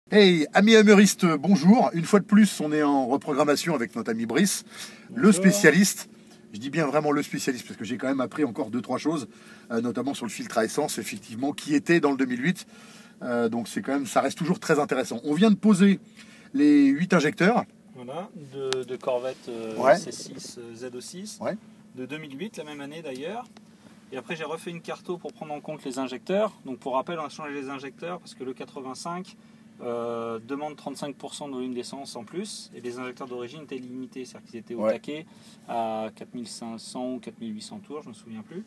Hey, amis améristes, bonjour. Une fois de plus, on est en reprogrammation avec notre ami Brice, le spécialiste. Je dis bien vraiment le spécialiste parce que j'ai quand même appris encore 2-3 choses, notamment sur le filtre à essence, effectivement, qui était dans le 2008. Donc c'est quand même, ça reste toujours très intéressant. On vient de poser les 8 injecteurs. Voilà, de Corvette Ouais. C6 ZO6, Ouais. de 2008, la même année d'ailleurs. Et après j'ai refait une carto pour prendre en compte les injecteurs. Donc pour rappel, on a changé les injecteurs parce que le 85 demande 35% de volume d'essence en plus. Et les injecteurs d'origine étaient limités, c'est-à-dire qu'ils étaient au taquet à 4500 ou 4800 tours, je ne me souviens plus.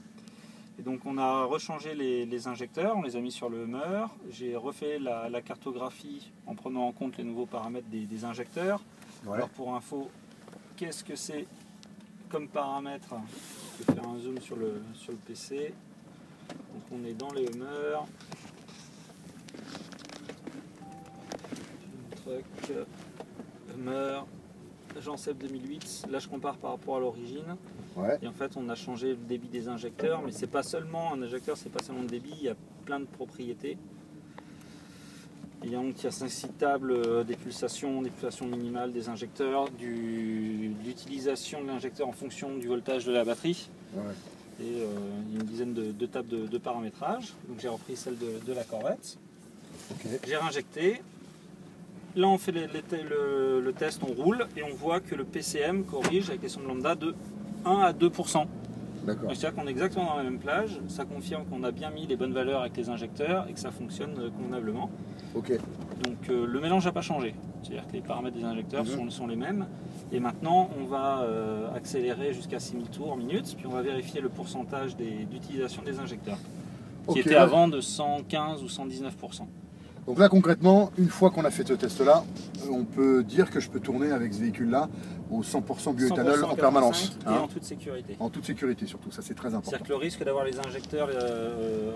Et donc on a rechangé les injecteurs, on les a mis sur le Hummer. J'ai refait la cartographie en prenant en compte les nouveaux paramètres des injecteurs. Ouais. Alors pour info, qu'est-ce que c'est comme paramètre? Je vais faire un zoom sur le PC. Donc on est dans les Hummer. Truck, Hummer, Jancep 2008. Là je compare par rapport à l'origine. Ouais. Et en fait on a changé le débit des injecteurs, mais c'est pas seulement un injecteur, c'est pas seulement le débit, il y a plein de propriétés. Il y a donc incitable des pulsations minimales des injecteurs, l'utilisation de l'injecteur en fonction du voltage de la batterie. Ouais. Et une dizaine de tables de paramétrage. Donc j'ai repris celle de la Corvette. Okay. J'ai réinjecté. Là on fait le test, on roule et on voit que le PCM corrige avec les sondes lambda de 1 à 2%. D'accord. C'est-à-dire qu'on est exactement dans la même plage. Ça confirme qu'on a bien mis les bonnes valeurs avec les injecteurs et que ça fonctionne convenablement. Ok. Donc le mélange n'a pas changé. C'est-à-dire que les paramètres des injecteurs sont les mêmes. Et maintenant on va accélérer jusqu'à 6000 tours minute. Puis on va vérifier le pourcentage d'utilisation des injecteurs. Qui était avant de 115 ou 119%. Donc là concrètement, une fois qu'on a fait ce test-là, on peut dire que je peux tourner avec ce véhicule-là au 100% bioéthanol en permanence. Et en toute sécurité. En toute sécurité surtout, ça c'est très important. C'est-à-dire que le risque d'avoir les injecteurs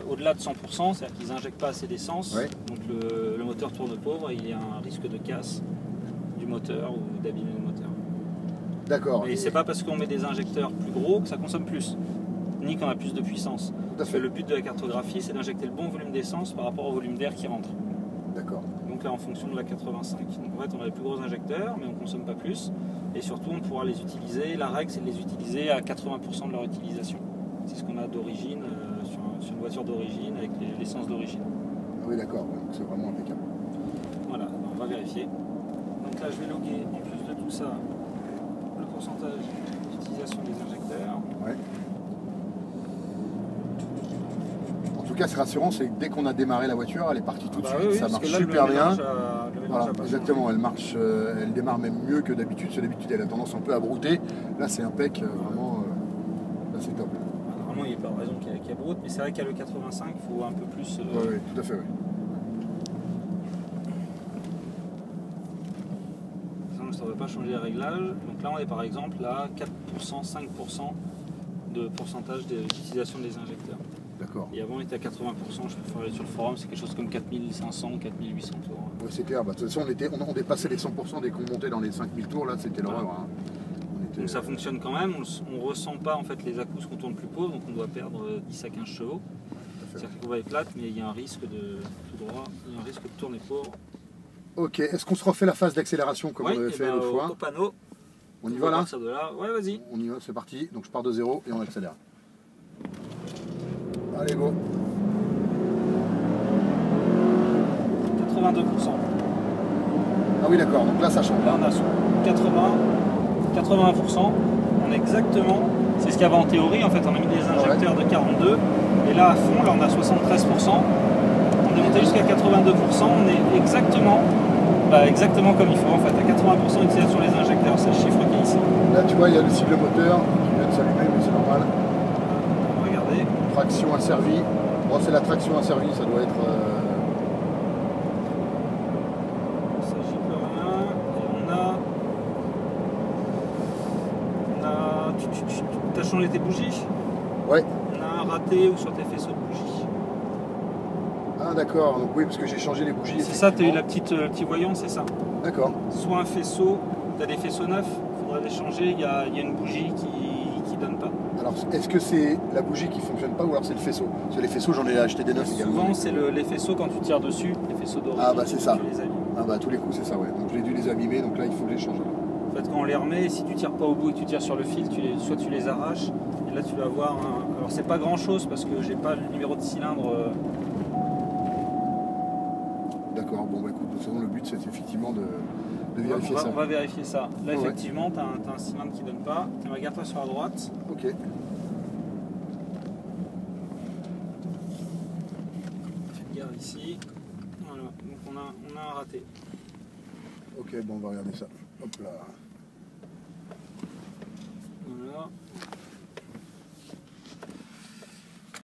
au-delà de 100%, c'est-à-dire qu'ils n'injectent pas assez d'essence, donc le moteur tourne pauvre et il y a un risque de casse du moteur ou d'abîmer le moteur. D'accord. Et c'est pas parce qu'on met des injecteurs plus gros que ça consomme plus, ni qu'on a plus de puissance. Parce que le but de la cartographie, c'est d'injecter le bon volume d'essence par rapport au volume d'air qui rentre. D'accord. Donc là, en fonction de la 85. Donc en fait, on a les plus gros injecteurs, mais on ne consomme pas plus. Et surtout, on pourra les utiliser. La règle, c'est de les utiliser à 80% de leur utilisation. C'est ce qu'on a d'origine, sur une voiture d'origine, avec l'essence d'origine. Ah oui, d'accord. Donc c'est vraiment impeccable. Voilà, on va vérifier. Donc là, je vais loguer, en plus de tout ça, le pourcentage d'utilisation des injecteurs. Ouais. En tout cas, c'est rassurant, c'est que dès qu'on a démarré la voiture, elle est partie tout de suite, oui, ça marche là, super bien. Voilà, exactement, elle marche, elle démarre même mieux que d'habitude. Parce que d'habitude, elle a tendance un peu à brouter. Là, c'est impec, vraiment, là, c'est top. Normalement, il n'y a pas de raison qu'il broute, mais c'est vrai qu'à le 85, il faut un peu plus. Oui, tout à fait, oui. Ça ne va pas changer les réglages. Donc là, on est par exemple à 4%, 5% de pourcentage d'utilisation des injecteurs. D'accord. Et avant, on était à 80%. Je peux faire aller sur le forum, c'est quelque chose comme 4500, 4800 tours. Oui, c'est clair. Bah, de toute façon, on dépassait les 100% dès qu'on montait dans les 5000 tours. Là, c'était l'horreur. Hein. Donc ça fonctionne quand même. On ne ressent pas en fait les à-coups qu'on tourne plus pauvre, donc on doit perdre 10 à 15 chevaux. C'est-à-dire qu'on va être plate, mais il y a un risque de tout droit, il y a un risque de tourner pauvre. Ok, est-ce qu'on se refait la phase d'accélération comme on avait fait l'autre fois? Au panneau. On y va là? De là. Ouais, vas-y. On y va, c'est parti. Donc je pars de 0 et on accélère. Allez, go. 82%. Ah oui, d'accord, donc là ça change. Là on a 80%. On est exactement, c'est ce qu'il y avait en théorie, en fait on a mis des injecteurs de 42 et là à fond, là on a 73%. On est monté jusqu'à 82%, on est exactement comme il faut en fait, à 80% d'utilisation des injecteurs, c'est le chiffre qui est ici. Là tu vois, il y a le cible moteur qui vient de s'allumer, mais c'est normal. Regardez. Traction asservie. Bon, c'est la traction asservie, ça doit être... Ça gicle rien. Et on a... T'as changé tes bougies? Ouais. On a un raté ou sur tes faisceaux de bougies. Ah d'accord, donc oui, parce que j'ai changé les bougies. C'est ça, tu as eu le petit voyant, c'est ça. D'accord. Soit un faisceau, tu as des faisceaux neufs, il faudrait les changer, il y a une bougie qui donne pas. Alors Alors, est-ce que c'est la bougie qui fonctionne pas ou alors c'est le faisceau? Parce que les faisceaux, j'en ai acheté des neufs également. Souvent, c'est les faisceaux quand tu tires dessus, les faisceaux d'origine. Ah bah c'est ça. Tu les abîmes. Ah bah à tous les coups, c'est ça, ouais. Donc j'ai dû les abîmer, donc là il faut que je les change. En fait, quand on les remet, si tu tires pas au bout et que tu tires sur le fil, soit tu les arraches, et là tu vas avoir un... Alors c'est pas grand chose parce que j'ai pas le numéro de cylindre. D'accord, bon bah écoute, de toute façon le but c'est effectivement de vérifier ça. On va vérifier ça. Là Ouais. effectivement, tu as un cylindre qui donne pas. Tiens, regarde-toi sur la droite. Ok. Fais gaffe ici. Voilà, donc on a un raté. Ok, bon on va regarder ça. Hop là. Voilà.